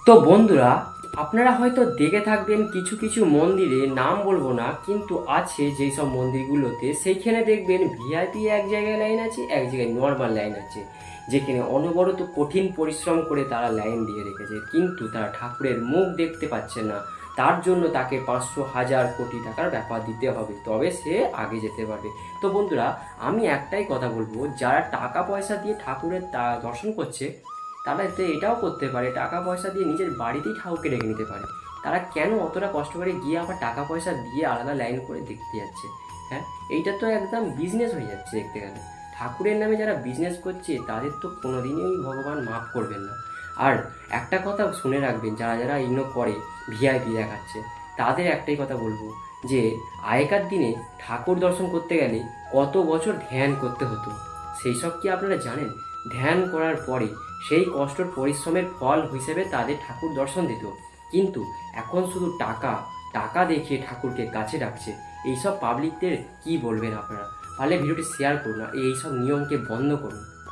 তো বন্ধুরা, আপনারা হয়তো দেখে থাকবেন কিছু কিছু মন্দিরে, নাম বলবো না, কিন্তু আছে যেই সব মন্দিরগুলোতে সেইখানে দেখবেন ভিআইপি এক জায়গায় লাইন আছে, এক জায়গায় নর্মাল লাইন আছে, যেখানে অনবরত কঠিন পরিশ্রম করে তারা লাইন দিয়ে রেখেছে, কিন্তু তারা ঠাকুরের মুখ দেখতে পাচ্ছে না। তার জন্য তাকে 500 হাজার কোটি টাকার ব্যাপার দিতে হবে, তবে সে আগে যেতে পারবে। তো বন্ধুরা, আমি একটাই কথা বলবো, যারা টাকা পয়সা দিয়ে ঠাকুরের দর্শন করছে, তারা তো এটাও করতে পারে, টাকা পয়সা দিয়ে নিজের বাড়িতেই ঠাকুরকে ডেকে নিতে পারে। তারা কেন অতটা কষ্ট করে গিয়ে আবার টাকা পয়সা দিয়ে আলাদা লাইন করে দেখতে যাচ্ছে? হ্যাঁ, এইটা তো একদম বিজনেস হয়ে যাচ্ছে দেখতে গেলে। ঠাকুরের নামে যারা বিজনেস করছে তাদের তো কোনোদিনই ভগবান মাফ করবেন না। আর একটা কথা শুনে রাখবেন, যারা যারা ইগনো করে, ভিআইপি দেখাচ্ছে, তাদের একটাই কথা বলবো, যে আগেকার দিনে ঠাকুর দর্শন করতে গেলে কত বছর ধ্যান করতে হতো, সেই সব কি আপনারা জানেন? ধ্যান করার পরে সেই কষ্টর পরিশ্রমের ফল হিসেবে তাদের ঠাকুর দর্শন দিত। কিন্তু এখন শুধু টাকা টাকা দেখিয়ে ঠাকুরকে কাছে রাখছে। এইসব পাবলিকদের কি বলবেন আপনারা? পারলে ভিডিওটি শেয়ার করুন আর এইসব নিয়মকে বন্ধ করুন।